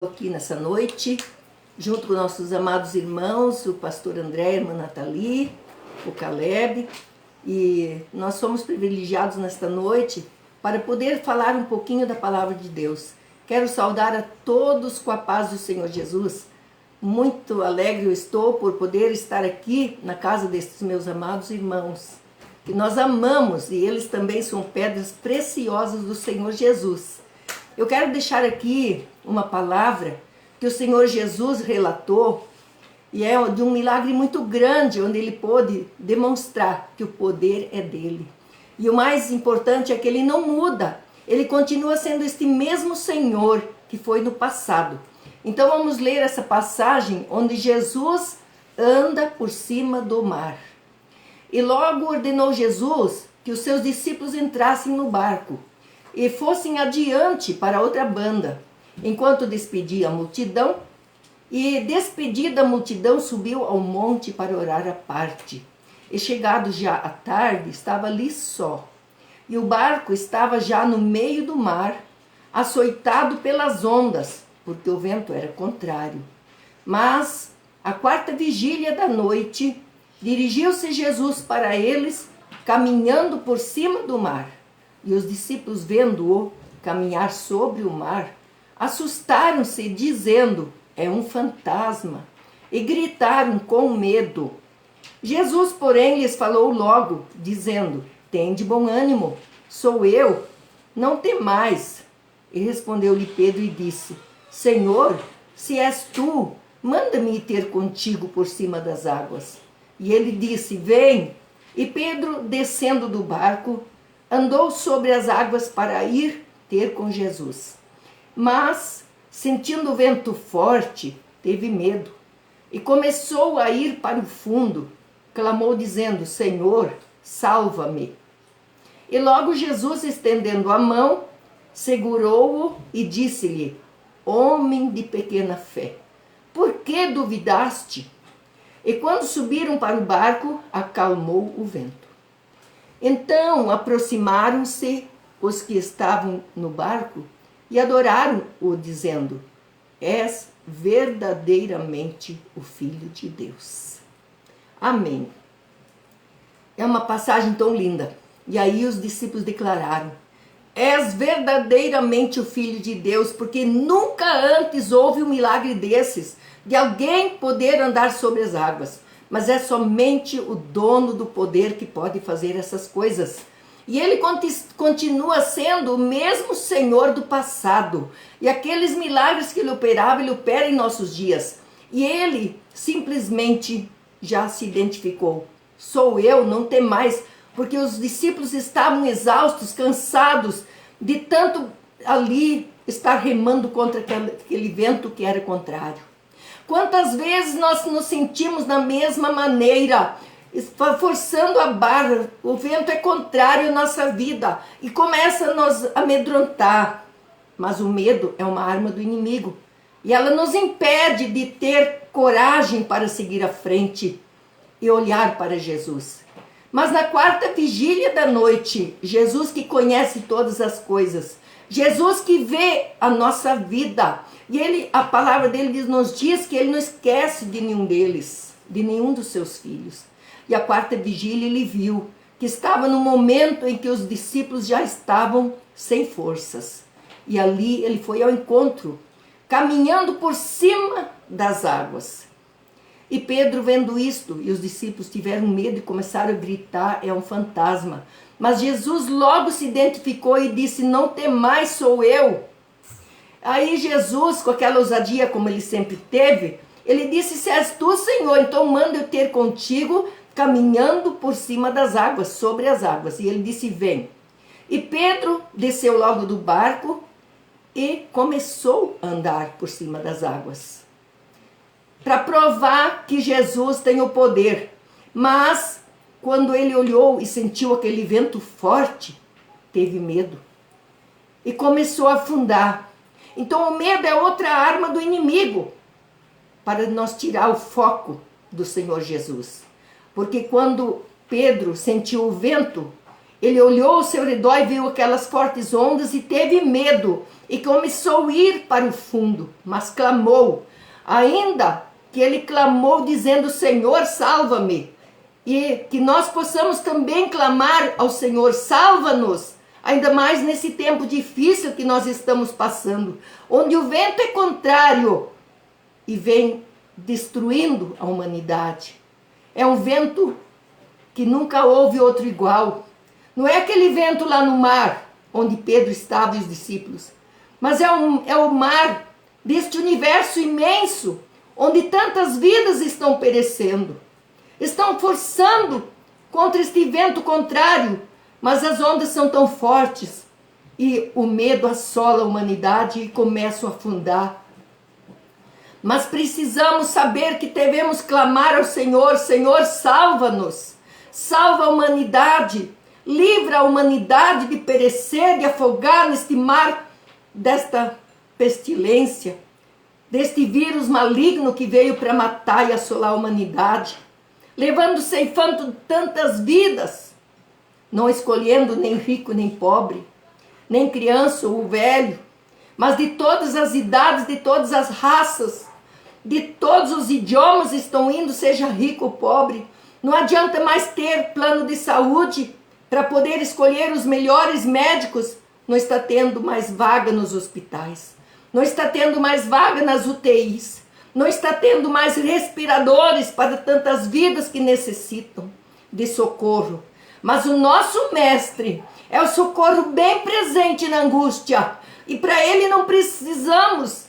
Aqui nessa noite, junto com nossos amados irmãos, o pastor André, a irmã Nathalie, o Caleb, e nós somos privilegiados nesta noite para poder falar um pouquinho da palavra de Deus. Quero saudar a todos com a paz do Senhor Jesus. Muito alegre eu estou por poder estar aqui na casa destes meus amados irmãos, que nós amamos, e eles também são pedras preciosas do Senhor Jesus. Eu quero deixar aqui uma palavra que o Senhor Jesus relatou, e é de um milagre muito grande, onde ele pôde demonstrar que o poder é dele. E o mais importante é que ele não muda, ele continua sendo este mesmo Senhor que foi no passado. Então vamos ler essa passagem onde Jesus anda por cima do mar. E logo ordenou Jesus que os seus discípulos entrassem no barco e fossem adiante para outra banda, enquanto despedia a multidão. E despedida a multidão, subiu ao monte para orar à parte. E chegado já à tarde, estava ali só. E o barco estava já no meio do mar, açoitado pelas ondas, porque o vento era contrário. Mas, à quarta vigília da noite, dirigiu-se Jesus para eles, caminhando por cima do mar. E os discípulos, vendo-o caminhar sobre o mar, assustaram-se, dizendo: é um fantasma, e gritaram com medo. Jesus, porém, lhes falou logo, dizendo: tende bom ânimo, sou eu, não temais. E respondeu-lhe Pedro e disse: Senhor, se és tu, manda-me ir ter contigo por cima das águas. E ele disse: vem. E Pedro, descendo do barco, andou sobre as águas para ir ter com Jesus. Mas, sentindo o vento forte, teve medo e começou a ir para o fundo. Clamou dizendo: Senhor, salva-me. E logo Jesus, estendendo a mão, segurou-o e disse-lhe: homem de pequena fé, por que duvidaste? E quando subiram para o barco, acalmou o vento. Então aproximaram-se os que estavam no barco e adoraram-o, dizendo: és verdadeiramente o Filho de Deus. Amém. É uma passagem tão linda. E aí os discípulos declararam: és verdadeiramente o Filho de Deus, porque nunca antes houve um milagre desses, de alguém poder andar sobre as águas. Mas é somente o dono do poder que pode fazer essas coisas. E ele continua sendo o mesmo Senhor do passado. E aqueles milagres que ele operava, ele opera em nossos dias. E ele simplesmente já se identificou: sou eu, não tem mais. Porque os discípulos estavam exaustos, cansados de tanto ali estar remando contra aquele vento que era contrário. Quantas vezes nós nos sentimos da mesma maneira, forçando a barra, o vento é contrário à nossa vida e começa a nos amedrontar. Mas o medo é uma arma do inimigo e ela nos impede de ter coragem para seguir à frente e olhar para Jesus. Mas na quarta vigília da noite, Jesus, que conhece todas as coisas, Jesus que vê a nossa vida, e a palavra dele nos diz que ele não esquece de nenhum deles, de nenhum dos seus filhos. E a quarta vigília ele viu que estava no momento em que os discípulos já estavam sem forças. E ali ele foi ao encontro, caminhando por cima das águas. E Pedro, vendo isto, e os discípulos tiveram medo e começaram a gritar: é um fantasma. Mas Jesus logo se identificou e disse: não temais, sou eu. Aí Jesus, com aquela ousadia como ele sempre teve, ele disse: se és tu, Senhor, então manda eu ter contigo, caminhando por cima das águas, sobre as águas. E ele disse: vem. E Pedro desceu logo do barco e começou a andar por cima das águas, para provar que Jesus tem o poder. Mas quando ele olhou e sentiu aquele vento forte, teve medo e começou a afundar. Então o medo é outra arma do inimigo para nós tirar o foco do Senhor Jesus. Porque quando Pedro sentiu o vento, Ele olhou ao seu redor e viu aquelas fortes ondas e teve medo e começou a ir para o fundo, mas clamou. Ainda que ele clamou dizendo: Senhor, salva-me. E que nós possamos também clamar ao Senhor: salva-nos. Ainda mais nesse tempo difícil que nós estamos passando, onde o vento é contrário e vem destruindo a humanidade. É um vento que nunca houve outro igual. Não é aquele vento lá no mar, onde Pedro estava e os discípulos, mas é o mar deste universo imenso, onde tantas vidas estão perecendo. Estão forçando contra este vento contrário, mas as ondas são tão fortes e o medo assola a humanidade e começam a afundar. Mas precisamos saber que devemos clamar ao Senhor: Senhor, salva-nos, salva a humanidade, livra a humanidade de perecer, de afogar neste mar desta pestilência, deste vírus maligno que veio para matar e assolar a humanidade, levando, ceifando tantas vidas, não escolhendo nem rico nem pobre, nem criança ou velho, mas de todas as idades, de todas as raças, de todos os idiomas estão indo, seja rico ou pobre. Não adianta mais ter plano de saúde para poder escolher os melhores médicos. Não está tendo mais vaga nos hospitais, não está tendo mais vaga nas UTIs, não está tendo mais respiradores para tantas vidas que necessitam de socorro. Mas o nosso mestre é o socorro bem presente na angústia, e para ele não precisamos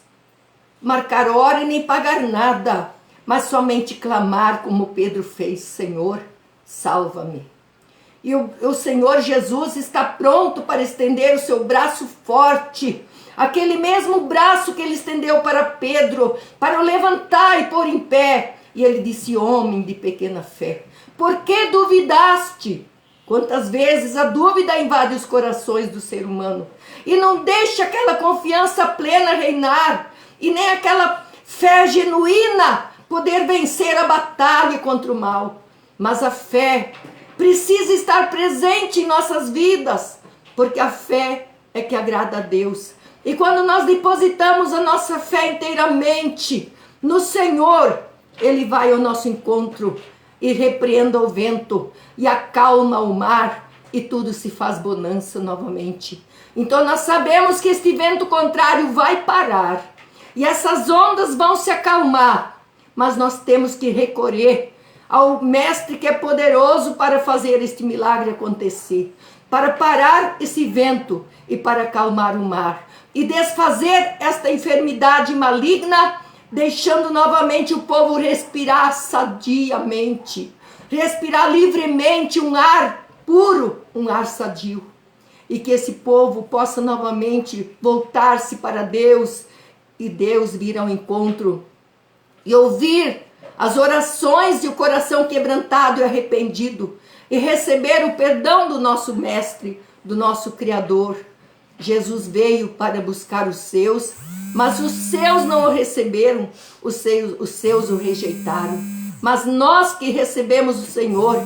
marcar hora e nem pagar nada, mas somente clamar como Pedro fez: Senhor, salva-me. E o Senhor Jesus está pronto para estender o seu braço forte, aquele mesmo braço que ele estendeu para Pedro, para o levantar e pôr em pé. E ele disse: homem de pequena fé, por que duvidaste? Quantas vezes a dúvida invade os corações do ser humano e não deixa aquela confiança plena reinar, e nem aquela fé genuína poder vencer a batalha contra o mal. Mas a fé precisa estar presente em nossas vidas, porque a fé é que agrada a Deus. E quando nós depositamos a nossa fé inteiramente no Senhor, Ele vai ao nosso encontro e repreenda o vento e acalma o mar, e tudo se faz bonança novamente. Então nós sabemos que este vento contrário vai parar e essas ondas vão se acalmar, mas nós temos que recorrer ao mestre que é poderoso para fazer este milagre acontecer, para parar esse vento e para acalmar o mar e desfazer esta enfermidade maligna, deixando novamente o povo respirar sadiamente, respirar livremente um ar puro, um ar sadio, e que esse povo possa novamente voltar-se para Deus, e Deus vir ao encontro e ouvir as orações de um coração quebrantado e arrependido, e receber o perdão do nosso mestre, do nosso Criador. Jesus veio para buscar os seus, mas os seus não o receberam, os seus o rejeitaram. Mas nós que recebemos o Senhor,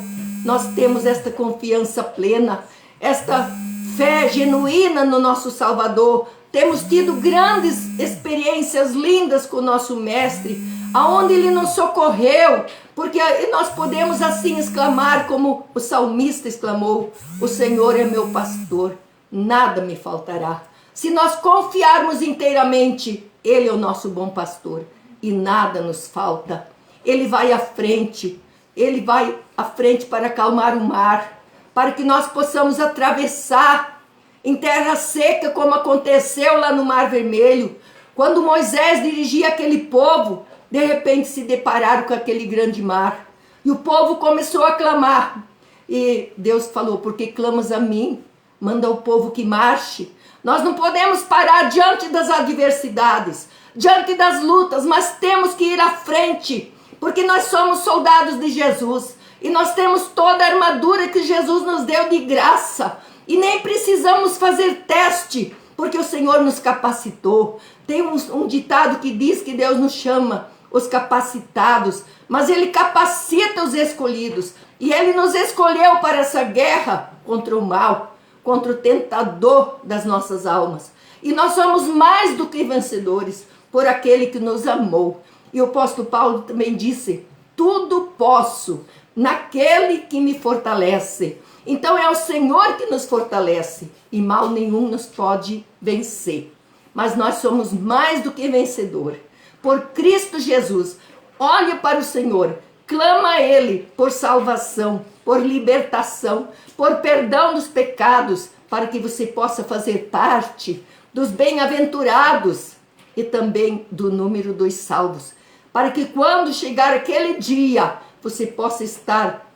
nós temos esta confiança plena, esta fé genuína no nosso Salvador. Temos tido grandes experiências lindas com o nosso mestre, aonde ele nos socorreu, porque nós podemos assim exclamar como o salmista exclamou: o Senhor é meu pastor, nada me faltará. Se nós confiarmos inteiramente, Ele é o nosso bom pastor e nada nos falta. Ele vai à frente, Ele vai à frente para acalmar o mar, para que nós possamos atravessar em terra seca, como aconteceu lá no Mar Vermelho. Quando Moisés dirigia aquele povo, de repente se depararam com aquele grande mar. E o povo começou a clamar. E Deus falou: porque clamas a mim? Manda o povo que marche. Nós não podemos parar diante das adversidades, diante das lutas, mas temos que ir à frente, porque nós somos soldados de Jesus. E nós temos toda a armadura que Jesus nos deu de graça. E nem precisamos fazer teste, porque o Senhor nos capacitou. Tem um ditado que diz que Deus nos chama os capacitados, mas Ele capacita os escolhidos. E Ele nos escolheu para essa guerra contra o mal, contra o tentador das nossas almas. E nós somos mais do que vencedores por aquele que nos amou. E o apóstolo Paulo também disse: tudo posso naquele que me fortalece. Então é o Senhor que nos fortalece e mal nenhum nos pode vencer. Mas nós somos mais do que vencedor por Cristo Jesus. Olha para o Senhor, clama a Ele por salvação, por libertação, por perdão dos pecados, para que você possa fazer parte dos bem-aventurados e também do número dos salvos. Para que quando chegar aquele dia, você possa estar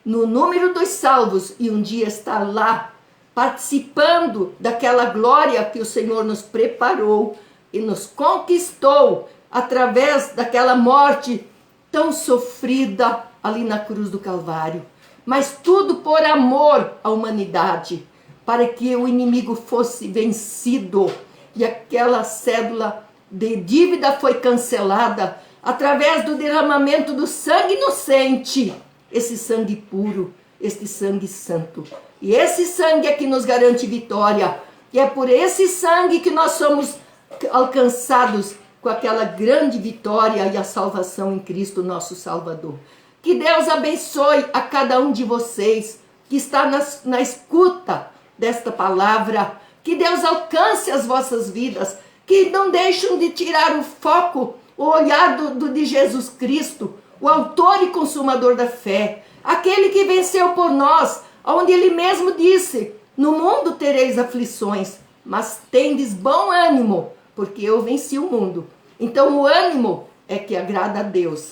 no número dos salvos e um dia estar lá, participando daquela glória que o Senhor nos preparou e nos conquistou através daquela morte tão sofrida ali na cruz do Calvário. Mas tudo por amor à humanidade, para que o inimigo fosse vencido e aquela cédula de dívida foi cancelada através do derramamento do sangue inocente, esse sangue puro, este sangue santo. E esse sangue é que nos garante vitória. E é por esse sangue que nós somos alcançados com aquela grande vitória e a salvação em Cristo, nosso Salvador. Que Deus abençoe a cada um de vocês que está na escuta desta palavra. Que Deus alcance as vossas vidas. Que não deixem de tirar o foco, o olhar de Jesus Cristo, o autor e consumador da fé. Aquele que venceu por nós, onde Ele mesmo disse: no mundo tereis aflições, mas tendes bom ânimo, porque eu venci o mundo. Então o ânimo é que agrada a Deus.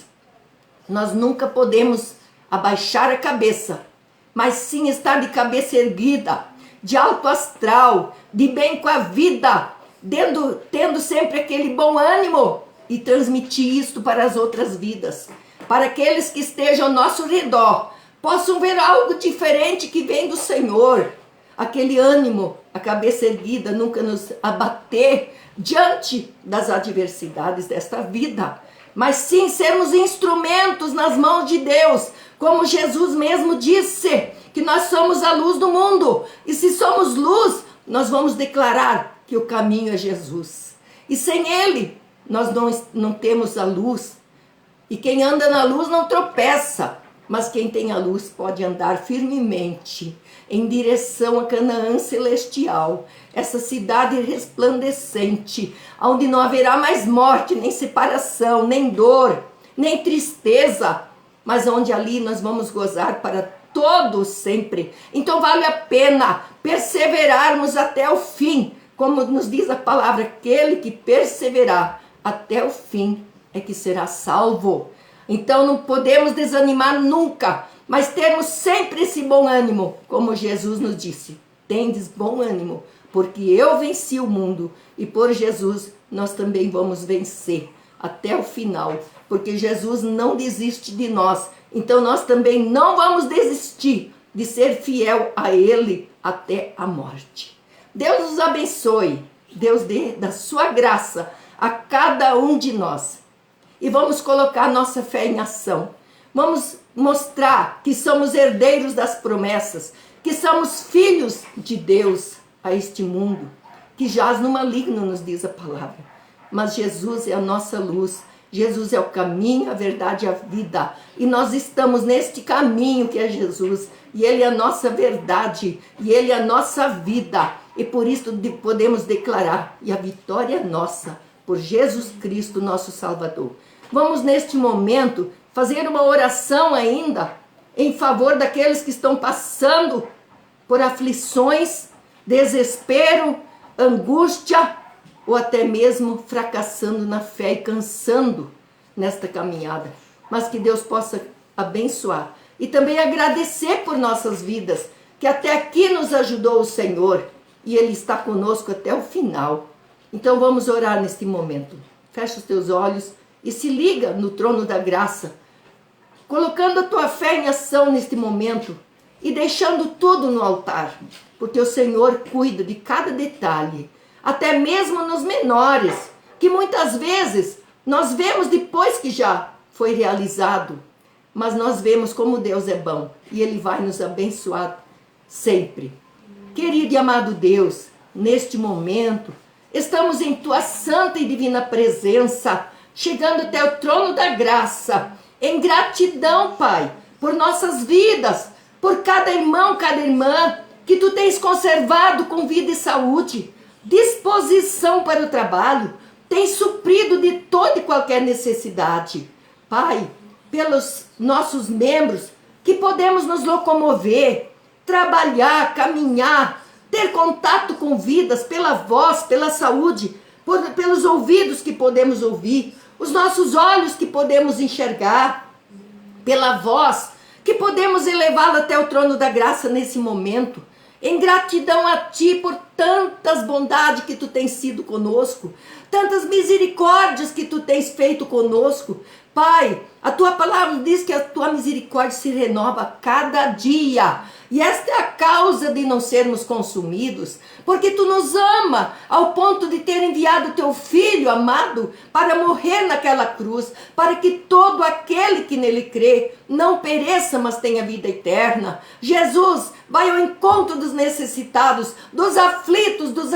Nós nunca podemos abaixar a cabeça, mas sim estar de cabeça erguida, de alto astral, de bem com a vida, tendo sempre aquele bom ânimo e transmitir isto para as outras vidas, para aqueles que estejam ao nosso redor, possam ver algo diferente que vem do Senhor. Aquele ânimo, a cabeça erguida, nunca nos abater diante das adversidades desta vida, mas sim sermos instrumentos nas mãos de Deus, como Jesus mesmo disse, que nós somos a luz do mundo, e se somos luz, nós vamos declarar que o caminho é Jesus, e sem Ele, nós não temos a luz, e quem anda na luz não tropeça, mas quem tem a luz pode andar firmemente em direção a Canaã celestial, essa cidade resplandecente, onde não haverá mais morte, nem separação, nem dor, nem tristeza, mas onde ali nós vamos gozar para todos sempre. Então vale a pena perseverarmos até o fim, como nos diz a palavra: aquele que perseverar até o fim é que será salvo. Então não podemos desanimar nunca, mas termos sempre esse bom ânimo, como Jesus nos disse: tendes bom ânimo, porque eu venci o mundo, e por Jesus nós também vamos vencer até o final, porque Jesus não desiste de nós, então nós também não vamos desistir de ser fiel a Ele até a morte. Deus nos abençoe, Deus dê da sua graça a cada um de nós. E vamos colocar nossa fé em ação. Vamos mostrar que somos herdeiros das promessas, que somos filhos de Deus a este mundo, que jaz no maligno, nos diz a palavra. Mas Jesus é a nossa luz, Jesus é o caminho, a verdade e a vida. E nós estamos neste caminho que é Jesus, e Ele é a nossa verdade, e Ele é a nossa vida. E por isso podemos declarar, e a vitória é nossa, por Jesus Cristo, nosso Salvador. Vamos neste momento fazer uma oração ainda em favor daqueles que estão passando por aflições, desespero, angústia, ou até mesmo fracassando na fé e cansando nesta caminhada. Mas que Deus possa abençoar e também agradecer por nossas vidas, que até aqui nos ajudou o Senhor e Ele está conosco até o final. Então vamos orar neste momento. Fecha os teus olhos e se liga no trono da graça, colocando a tua fé em ação neste momento e deixando tudo no altar, porque o Senhor cuida de cada detalhe, até mesmo nos menores, que muitas vezes Nós vemos depois que já foi realizado, mas nós vemos como Deus é bom e Ele vai nos abençoar sempre. Querido e amado Deus, neste momento, estamos em Tua santa e divina presença, chegando até o trono da graça, em gratidão, Pai, por nossas vidas, por cada irmão, cada irmã, que Tu tens conservado com vida e saúde, disposição para o trabalho, tens suprido de toda e qualquer necessidade. Pai, pelos nossos membros, que podemos nos locomover, trabalhar, caminhar, ter contato com vidas, pela voz, pela saúde, pelos ouvidos que podemos ouvir, os nossos olhos que podemos enxergar, pela voz que podemos elevá-la até o trono da graça nesse momento, em gratidão a Ti por tantas bondades que Tu tens sido conosco, tantas misericórdias que Tu tens feito conosco. Pai, a Tua palavra diz que a Tua misericórdia se renova a cada dia. E esta é a causa de não sermos consumidos, porque Tu nos ama ao ponto de ter enviado Teu Filho amado para morrer naquela cruz, para que todo aquele que nele crê não pereça, mas tenha vida eterna. Jesus, vai ao encontro dos necessitados, dos aflitos, dos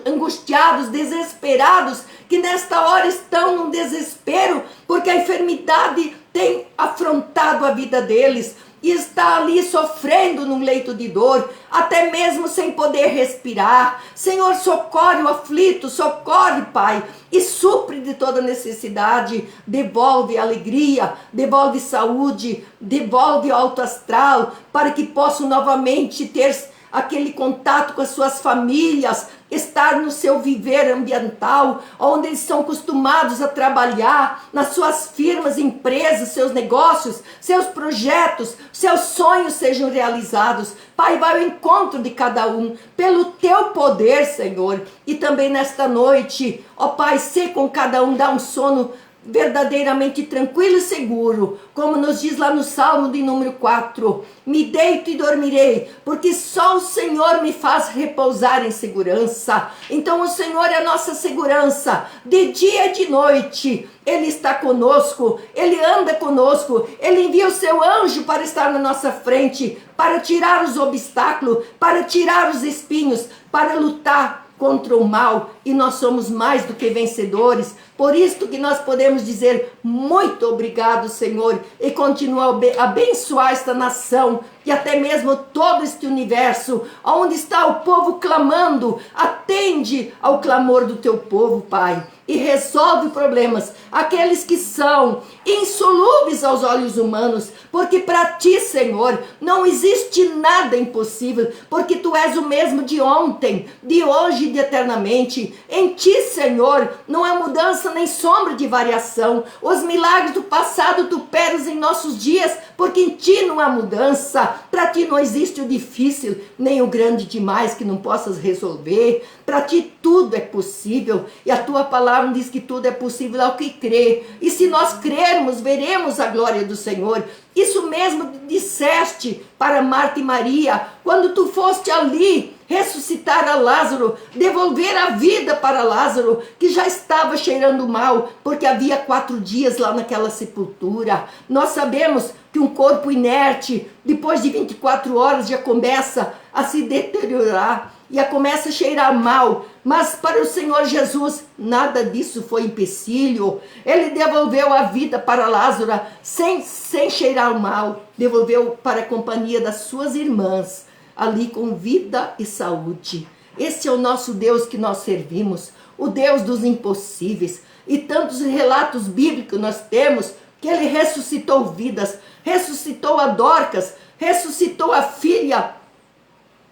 angustiados, desesperados, que nesta hora estão num desespero, porque a enfermidade tem afrontado a vida deles, e está ali sofrendo num leito de dor, até mesmo sem poder respirar. Senhor, socorre o aflito, socorre, Pai, e supre de toda necessidade, devolve alegria, devolve saúde, devolve alto astral, para que possam novamente ter aquele contato com as suas famílias, estar no seu viver ambiental, onde eles são acostumados a trabalhar, nas suas firmas, empresas, seus negócios, seus projetos, seus sonhos sejam realizados. Pai, vai ao encontro de cada um, pelo Teu poder, Senhor, e também nesta noite, ó Pai, sê com cada um, dá um sono verdadeiramente tranquilo e seguro, como nos diz lá no Salmo de número 4, me deito e dormirei, porque só o Senhor me faz repousar em segurança. Então o Senhor é a nossa segurança, de dia e de noite, Ele está conosco, Ele anda conosco, Ele envia o seu anjo para estar na nossa frente, para tirar os obstáculos, para tirar os espinhos, para lutar contra o mal, e nós somos mais do que vencedores. Por isso que nós podemos dizer muito obrigado, Senhor, e continuar a abençoar esta nação e até mesmo todo este universo, onde está o povo clamando. Atende ao clamor do Teu povo, Pai, e resolve problemas, aqueles que são insolúveis aos olhos humanos, porque para Ti, Senhor, não existe nada impossível, porque Tu és o mesmo de ontem, de hoje e de eternamente. Em Ti, Senhor, não há mudança nem sombra de variação. Os milagres do passado Tu operas em nossos dias, porque em Ti não há mudança. Para Ti não existe o difícil, nem o grande demais que não possas resolver. Para Ti tudo é possível, e a Tua palavra diz que tudo é possível ao que crê. E se nós crermos, veremos a glória do Senhor. Isso mesmo disseste para Marta e Maria, quando Tu foste ali ressuscitar a Lázaro, devolver a vida para Lázaro, que já estava cheirando mal, porque havia 4 dias lá naquela sepultura. Nós sabemos que um corpo inerte, depois de 24 horas, já começa a se deteriorar, e começa a cheirar mal, mas para o Senhor Jesus nada disso foi empecilho. Ele devolveu a vida para Lázaro sem cheirar mal, devolveu para a companhia das suas irmãs, ali com vida e saúde. Esse é o nosso Deus que nós servimos, o Deus dos impossíveis, e tantos relatos bíblicos nós temos, que Ele ressuscitou vidas, ressuscitou a Dorcas, ressuscitou a filha,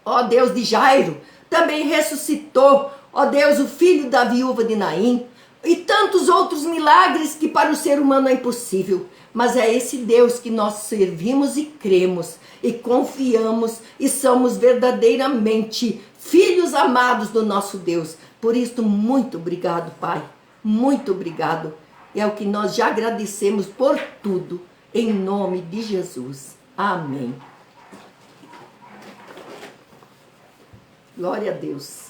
ó Deus, de Jairo, também ressuscitou, ó Deus, o filho da viúva de Naim, e tantos outros milagres que para o ser humano é impossível. Mas é esse Deus que nós servimos e cremos, e confiamos, e somos verdadeiramente filhos amados do nosso Deus. Por isso, muito obrigado, Pai, muito obrigado. É o que nós já agradecemos por tudo, em nome de Jesus. Amém. Glória a Deus.